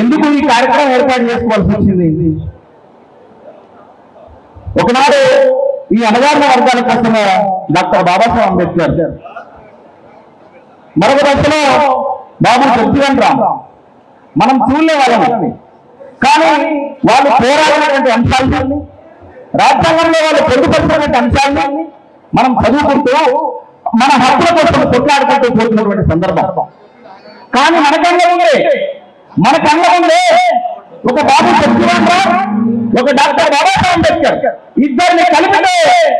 ఎందుకు ఈ కార్యక్రమం ఏర్పాటు చేసుకోవాల్సి వచ్చింది? ఒకనాడు ఈ అణగారిన వర్గాల కోసమే డాక్టర్ బాబాసాహెబ్ అంబేద్కర్, మరొక దశలో బాబు జగ్జీవన్ రామ్ మనం చూడలే వాళ్ళని, కానీ వాళ్ళు పోరాడినటువంటి అంశాలని, రాజ్యాంగంలో వాళ్ళు పొందుపరిచినటువంటి అంశాలని మనం చదువుకుంటూ మన హక్కుల కోసం కొట్లాడుకుంటూ పోతున్నటువంటి సందర్భం. కానీ మన కళ్ళ ముందే ఒక బాబు జగ్జీవన్ రామ్, ఒక డాక్టర్ బాబాసాహెబ్ అంబేద్కర్ ఇద్దరిని కలిపితే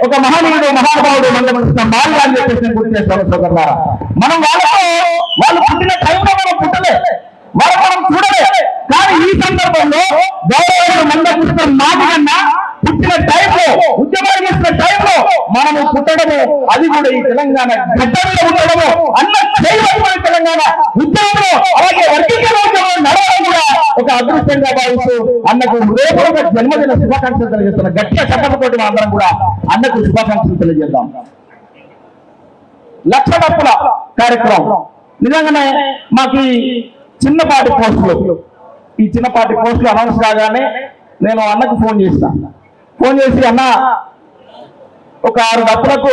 ఒక మహనీయుడు మహానుభావుడు మందకృష్ణ మాదిగ అని చెప్పేసి గుర్తు చేస్తాం సోదరులారా. మనం వాళ్ళు పుట్టిన టైంలో మనం పుట్టలే, వాళ్ళు మనం చూడలే, కానీ ఈ సందర్భంలో గౌరవ మందకృష్ణ మాదిగన్న పుట్టిన టైంలో, ఉద్యమాలు చేసిన టైంలో మనము పుట్టడము, అది కూడా ఈ తెలంగాణ గడ్డలో ఉండడము, అన్న చేయవలసిన తెలంగాణ ఉద్యమంలో అలాగే వర్గీకరణ ఉద్యమంలో నడవడం కూడా ఒక అదృష్టంగా భావిస్తూ అన్నకు హృదయపూర్వక జన్మదిన శుభాకాంక్షలు తెలియజేస్తున్న గట్టిగా చట్టంతోటి అందరం కూడా అన్నకు శుభాకాంక్షలు తెలియజేద్దాం. లక్ష డప్పుల కార్యక్రమం నిజంగానే మాకు చిన్నపాటి పోస్టులు అనౌన్స్ కాగానే నేను అన్నకు ఫోన్ చేసి అన్న ఒక 6 డప్పులకు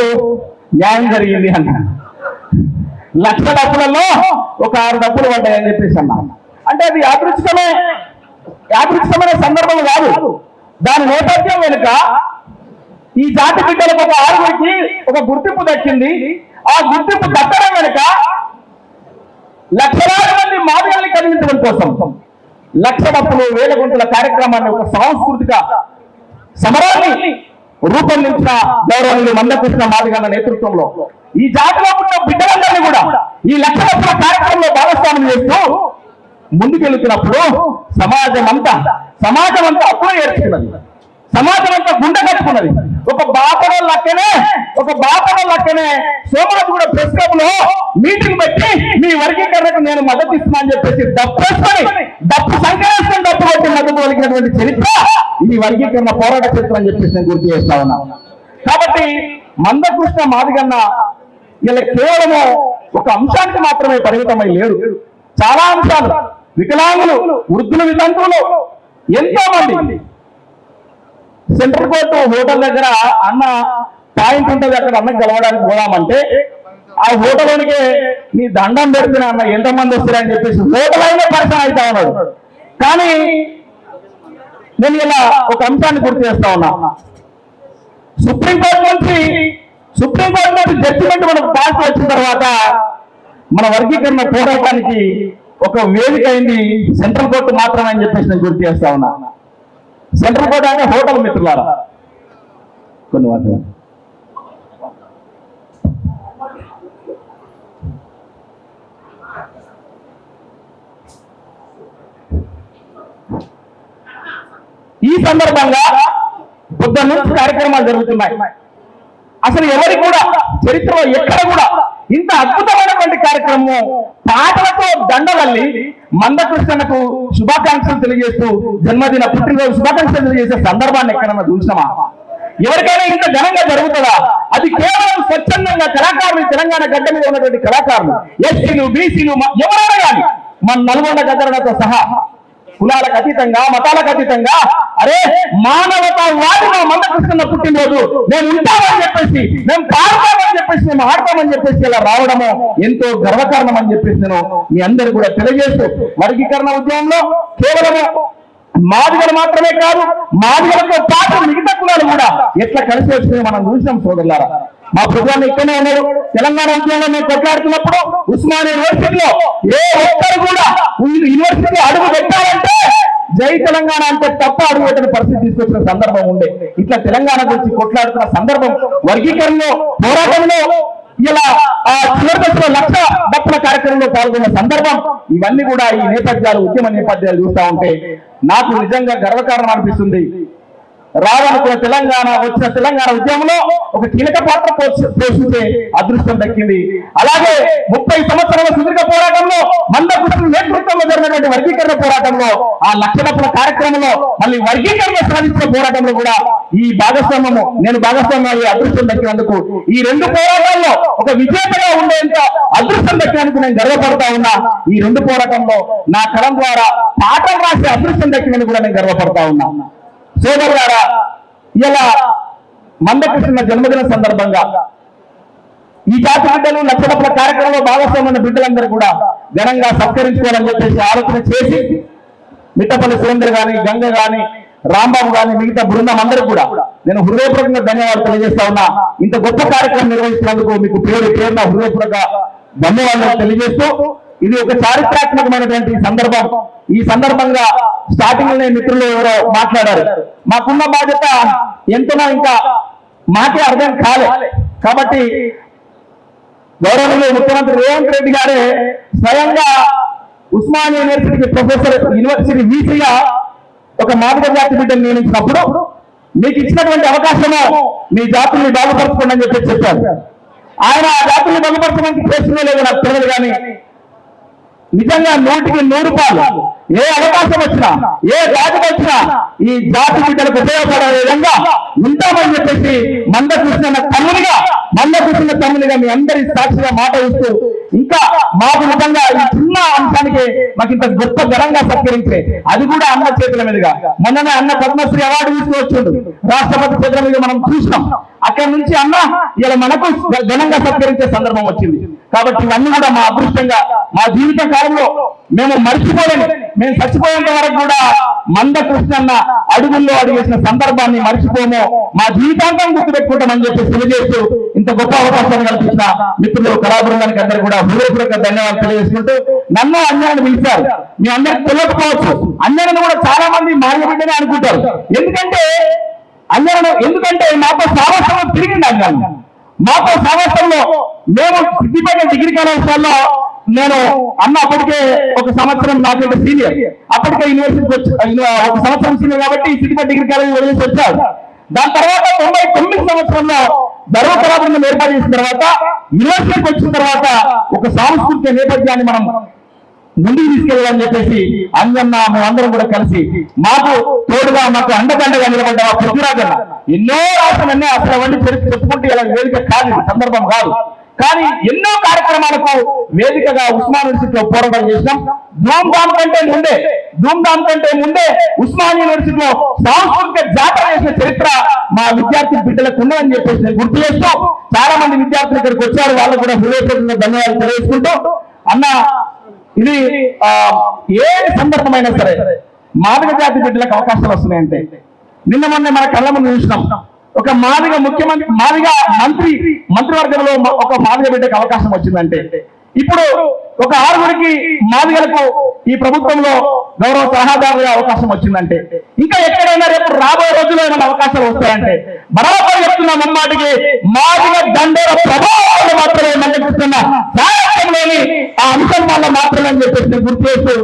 న్యాయం జరిగింది అన్న, లక్ష డప్పులలో ఒక 6 డప్పులు పడ్డాయని చెప్పేసి అన్న. అంటే అది యాదృచ్ఛికమైన సందర్భం కాదు, దాని నేపథ్యం వెనుక ఈ జాతి బిడ్డలకు ఒక 6గురికి ఒక గుర్తింపు దక్కింది. ఆ గుర్తింపు దక్కడం వెనుక లక్షలాది మంది మాదిగల్ని కలిగించడం కోసం లక్ష డప్పులు వేల గుంటల కార్యక్రమాన్ని, ఒక సాంస్కృతిక సమరాన్ని రూపొందించిన గౌరవనీయులు మందకృష్ణ మాదిగన్న నేతృత్వంలో ఈ జాతిలో ఉన్న బిడ్డలందరినీ కూడా ఈ లక్ష డప్పుల కార్యక్రమంలో భాగస్వామ్యం చేస్తూ ముందుకెళ్తున్నప్పుడు సమాజం అంతా అప్పుడే ఏర్చుకున్నది, సమాజం అంతా గుండె కట్టుకున్నది. ఒక బాపడ లక్కనే సోమరాజు కూడా ప్రెస్ క్లబ్ లో మీటింగ్ పెట్టి మీ వర్గీకరణకు నేను మద్దతు ఇస్తున్నా అని చెప్పేసి డప్పు సంఖ్యేసుకొని డప్పు కొట్టి మద్దతు పలికినటువంటి చరిత్ర ఇది వర్గీకరణ పోరాట చరిత్ర అని చెప్పేసి నేను గుర్తు చేస్తా ఉన్నా. కాబట్టి మందకృష్ణ మాదిగన్న ఇలా కేవలము ఒక అంశానికి మాత్రమే పరిమితమై లేడు, చాలా అంశాలు, వికలాంగులు, వృద్ధులు, వితంతువులు ఎంతో మంది. సెంట్రల్ కోర్టు హోటల్ దగ్గర అన్న పాయింట్ ఉంటుంది, అక్కడ అన్నకు గెలవడానికి పోదామంటే ఆ హోటల్లోనికి నీ దండం పెడుతున్నా అన్న ఎంతమంది వస్తారని చెప్పేసి హోటల్ అయినా పరిచయం అవుతా ఉన్నాడు. కానీ నేను ఇలా ఒక అంశాన్ని గుర్తు చేస్తా ఉన్నా, సుప్రీంకోర్టు నుంచి జడ్జిమెంట్ మనకు పాస్ వచ్చిన తర్వాత మన వర్గీకరణ పోరాటానికి ఒక వేదిక అయింది సెంట్రల్ కోర్టు మాత్రమే అని చెప్పేసి నేను గుర్తు చేస్తా ఉన్నా. సెంట్రల్ కోర్టు అంటే హోటల్ మిత్రులారా కొన్ని వాటి ఈ సందర్భంగా పొద్దున్న నుంచి కార్యక్రమాలు జరుగుతున్నాయి. అసలు ఎవరికి కూడా చరిత్రలో ఎక్కడ కూడా ఇంత అద్భుతమైనటువంటి కార్యక్రమం పాటలతో దండవల్లి మందకృష్ణకు శుభాకాంక్షలు తెలియజేస్తూ జన్మదిన పుట్టినరోజు శుభాకాంక్షలు తెలియజేసే సందర్భాన్ని ఎక్కడన్నా చూసినామా? ఎవరికైనా ఇంత ఘనంగా జరుగుతుందా? అది కేవలం స్వచ్ఛందంగా కళాకారులు, తెలంగాణ గడ్డ మీద ఉన్నటువంటి కళాకారులు, ఎస్సీలు, బీసీలు, ఎవరైనా కానీ మన నల్గొండ గద్దరణతో సహా కులాలకు అతీతంగా, మతాలకు అతీతంగా అరే మానవతావాది మా మందకృష్ణ పుట్టినరోజు మేము ఉంటామని చెప్పేసి, మేము పాడతామని చెప్పేసి, మేము ఆడతామని చెప్పేసి ఇలా రావడము ఎంతో గర్వకారణం అని చెప్పేసి నేను మీ అందరూ కూడా తెలియజేస్తూ, వర్గీకరణ ఉద్యమంలో కేవలం మాదిగలు మాత్రమే కాదు, మాదిగలతో పాటు మిగతా కులాలు కూడా ఎట్లా కలిసి వచ్చింది మనం చూసినాం సోదరులారా. మా ప్రభుత్వాన్ని ఇక్కడనే ఉన్నారు. తెలంగాణ ఉద్యమంలో మేము కొట్లాడుతున్నప్పుడు ఉస్మానియా యూనివర్సిటీలో ఏ ఒక్కరు కూడా యూనివర్సిటీ అడుగు పెట్టాలంటే జై తెలంగాణ అంటే తప్ప అడుగు పెట్టిన పరిస్థితి తీసుకొచ్చిన సందర్భం ఉండే. ఇట్లా తెలంగాణ గురించి కొట్లాడుతున్న సందర్భం, వర్గీకరణలో పోరాటంలో ఇలా ఆ చివరి దశలో లక్ష డప్పుల కార్యక్రమంలో పాల్గొన్న సందర్భం, ఇవన్నీ కూడా ఈ నేపథ్యాలు, ఉద్యమ నేపథ్యాలు చూస్తా ఉంటే నాకు నిజంగా గర్వకారణం అనిపిస్తుంది. రావాలనుకున్న తెలంగాణ వచ్చిన తెలంగాణ ఉద్యమంలో ఒక కీలక పాత్ర పోషించే అదృష్టం దక్కింది. అలాగే 30 సంవత్సరాల సుదీర్ఘ పోరాటంలో మందకృష్ణ నేతృత్వంలో జరిగినటువంటి వర్గీకరణ పోరాటంలో ఆ లక్షణపుల కార్యక్రమంలో మళ్ళీ వర్గీకరణ సాధించిన పోరాటంలో కూడా ఈ భాగస్వామ్యము నేను భాగస్వామ్య అదృష్టం దక్కినందుకు ఈ 2 పోరాటాల్లో ఒక విజేతగా ఉండేంత అదృష్టం దక్కినందుకు నేను గర్వపడతా ఉన్నా. ఈ 2 పోరాటంలో నా కలం ద్వారా పాఠం రాసే అదృష్టం దక్కినందుకు కూడా నేను గర్వపడతా ఉన్నా. సోదరులారా, ఇలా మందకృష్ణ జన్మదిన సందర్భంగా ఈ జాతి బిడ్డలు లక్షణపుల కార్యక్రమంలో భాగస్వామ్య బిడ్డలందరూ కూడా ఘనంగా సత్కరించుకోవాలని చెప్పేసి ఆలోచన చేసి మిట్టపల్లి సురేందర్ గాని, గంగ గాని, రాంబాబు గాని, మిగతా బృందం అందరూ కూడా నేను హృదయపూర్వకంగా ధన్యవాదాలు తెలియజేస్తా ఉన్నా. ఇంత గొప్ప కార్యక్రమం నిర్వహిస్తున్నందుకు మీకు పేరున హృదయపూర్వక ధన్యవాదాలు తెలియజేస్తూ ఇది ఒక చారిత్రాత్మకమైనటువంటి సందర్భం. ఈ సందర్భంగా స్టార్టింగ్ లో మిత్రులు ఎవరో మాట్లాడారు, మాకున్న బాధ్యత ఎంతనో ఇంకా మాకే అర్థం కాలే. కాబట్టి గౌరవనీయులు ముఖ్యమంత్రి రేవంత్ రెడ్డి గారే స్వయంగా ఉస్మానియా యూనివర్సిటీకి ప్రొఫెసర్ యూనివర్సిటీ వీసీగా ఒక మాదిగ జాతి బిడ్డను నియమించినప్పుడు మీకు ఇచ్చినటువంటి అవకాశము మీ జాతుల్ని బాగుపరచుకోండి అని చెప్పి చెప్పారు. ఆయన ఆ జాతుల్ని బాగుపరచడానికి చేస్తుందో లేదో నాకు తెలియదు, కానీ నిజంగా 100కి 100 రూపాయలు ఏ అవకాశం వచ్చినా ఏ జాతికి వచ్చినా ఈ జాతి బిడ్డలకు ఉపయోగపడే విధంగా ఉంటామని చెప్పేసి మందకృష్ణ తమ్మునిగా మీ అందరి సాక్షిగా మాట ఇస్తూ ఇంకా మాకు నిజంగా ఈ చిన్న అంశానికి మాకు ఇంత గొప్ప ఘనంగా సత్కరించే అది కూడా అన్న చేతుల మీదుగా మొన్ననే అన్న పద్మశ్రీ అవార్డు తీసుకువచ్చిండు, రాష్ట్రపతి చేతుల మీద మనం చూసినాం. అక్కడి నుంచి అన్న ఇలా మనకు ఘనంగా సత్కరించే సందర్భం వచ్చింది. కాబట్టి ఇవన్నీ కూడా మా అదృష్టంగా మా జీవిత కాలంలో మేము మర్చిపోలేము. మేము చచ్చిపోయేంత వరకు కూడా మందకృష్ణ అడుగుల్లో అడిగేసిన సందర్భాన్ని మర్చిపోము, మా జీవితాంతం గుర్తుపెట్టుకుంటామని చెప్పి తెలియజేస్తూ ఇంత గొప్ప అవకాశాన్ని కల్పించిన మిత్రులు కళాబృందానికి అందరూ కూడా హృదయపూర్వక ధన్యవాదాలు తెలియజేసుకుంటూ నన్ను అన్యాన్ని పిలిచారు. మీ అందరికి తెలియకపోవచ్చు, అన్యాన్ని కూడా చాలా మంది మాయబిడ్డనే అనుకుంటారు. ఎందుకంటే మాతో సామర్థ్యం తిరిగింది అన్నాను. మాతో సామర్థ్యంలో మేము సిద్దిపేట డిగ్రీ కళాశాలలో నేను అన్న అప్పటికే 1 సంవత్సరం నాకంటే సీనియర్, అప్పటికే యూనివర్సిటీకి వచ్చి 1 సంవత్సరం సీనియర్ కాబట్టి సిద్దిపేట డిగ్రీ కాలేజ్ వదిలేసి వచ్చారు. దాని తర్వాత 99 సంవత్సరంలో ధర్మ కళాబృందం ఏర్పాటు చేసిన తర్వాత యూనివర్సిటీకి వచ్చిన తర్వాత ఒక సాంస్కృతిక నేపథ్యాన్ని మనం ముందుకు తీసుకెళ్ళాలని చెప్పేసి అంజన్న మేమందరం కూడా కలిసి మాకు తోడుగా మాకు అండదండగా నిలబడ్డ పృథ్వీరాజన్న ఎన్నో రాష్ట్రాలన్నీ అసలు అవన్నీ చెప్పుకుంటే ఇలా వేదిక కాదు, సందర్భం కాదు, కానీ ఎన్నో కార్యక్రమాలకు వేదికగా ఉస్మాన్ యూనివర్సిటీలో పోరాటం చేసినాం. ధూమ్ధామ్ కంటే ముందే ఉస్మాన్ యూనివర్సిటీలో సాంస్కృతిక జాతర చేసిన చరిత్ర మా విద్యార్థి బిడ్డలకు ఉన్నదని చెప్పేసి నేను గుర్తు చేస్తూ చాలా మంది విద్యార్థులు ఇక్కడికి వచ్చారు, వాళ్ళకు కూడా హృదయపూర్వకంగా ధన్యవాదాలు తెలియజేసుకుంటూ అన్న ఇది ఏ సందర్భమైనా సరే మాదిగ జాతి బిడ్డలకు అవకాశాలు వస్తున్నాయంటే నిన్న మొన్న మన కళ్ళ ముందు చూసినాం. ఒక మాదిగ మంత్రివర్గంలో ఒక మాదిగ బిడ్డకు అవకాశం వచ్చిందంటే ఇప్పుడు ఒక 6గురికి మాదిగలకు ఈ ప్రభుత్వంలో గౌరవ సలహాదారుగా అవకాశం వచ్చిందంటే ఇంకా ఎక్కడైనా రేపు రాబోయే రోజుల్లో ఏమైనా అవకాశాలు వస్తాయంటే బరాబర్ చెప్తున్న ముమ్మాటికి మాదిగ దండోర ప్రభావాలు మాత్రమే మందకృష్ణ సాహిత్యంలోని ఆ అంశం వల్ల మాత్రమే అని చెప్పేసి గుర్తు చేస్తూ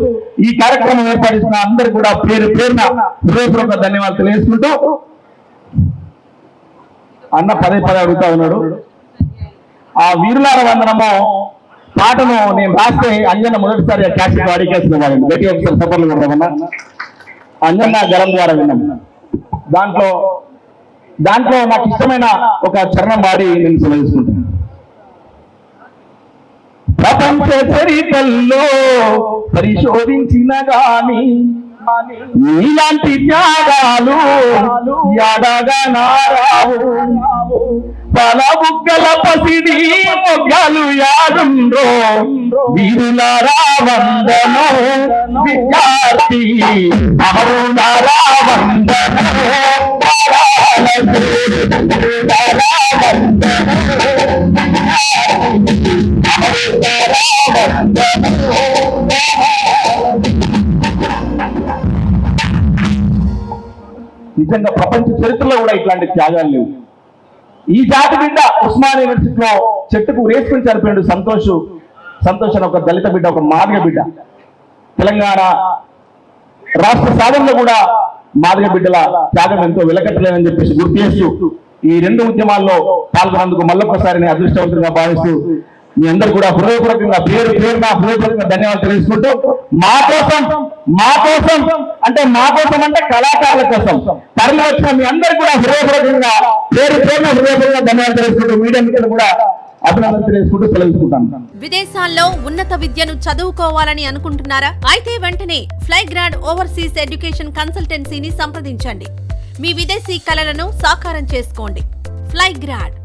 ఈ కార్యక్రమం ఏర్పాటు అందరూ కూడా పేరున హృదయపూర్వక ధన్యవాదాలు తెలియజేసుకుంటూ అన్న పదే అడుగుతా ఉన్నాడు. ఆ వీరులార వందనము పాటను నేను రాస్తే అంజన్న మొదటిసారి క్యాసెట్ వాడికేసిన వాడిని బయట ఒకసారి సఫర్లు కొడదామన్నా అంజన్న గరం ద్వారా విన్నాం. దాంట్లో నాకు ఇష్టమైన ఒక చరణం వాడి నేను సెలవుకుంటాను. ప్రపంచ చరిత్రలో పరిశోధించిన గాని నీలాంటి త్యాగాలు యాడగా నారావు పల బుగ్గల పసిడి మొగ్గలు యాడుండ్రో వీరులారా వందనో విద్యార్థి అరుణారా వందనో నిజంగా ప్రపంచ చరిత్రలో కూడా ఇట్లాంటి త్యాగాలు లేవు. ఈ జాతి బిడ్డ ఉస్మానియా యూనివర్సిటీలో చెట్టుకు రేసుకుని చనిపోయాడు సంతోష్ అని ఒక దళిత బిడ్డ, ఒక మాదిగ బిడ్డ. తెలంగాణ రాష్ట్ర సాధనలో కూడా మాదిగ బిడ్డల త్యాగం ఎంతో వెలకట్టలేదని చెప్పేసి గుర్తు చేస్తూ ఈ రెండు ఉద్యమాల్లో పాల్గొన్నందుకు మళ్ళొకసారి నేను అదృష్టవంతులుగా భావిస్తూ మీ అందరూ కూడా హృదయపూర్వకంగా పేరున హృదయపూర్వకంగా ధన్యవాదాలు తెలుసుకుంటూ మా కోసం అంటే కళాకారుల కోసం తరలి వచ్చిన మీ అందరూ కూడా హృదయపూర్వకంగా పేరున హృదయపూర్వకంగా ధన్యవాదాలు తెలుసుకుంటూ మీడియా మిత్రులు కూడా అభినందనలు తెలియజేసుకుంటూ సెలవుకుంటాను. విదేశాల్లో ఉన్నత విద్యను చదువుకోవాలని అనుకుంటున్నారా? అయితే వెంటనే ఫ్లైగ్రాడ్ ఓవర్సీస్ ఎడ్యుకేషన్ కన్సల్టెన్సీని సంప్రదించండి. మీ విదేశీ కలలను సాకారం చేసుకోండి. ఫ్లైగ్రాడ్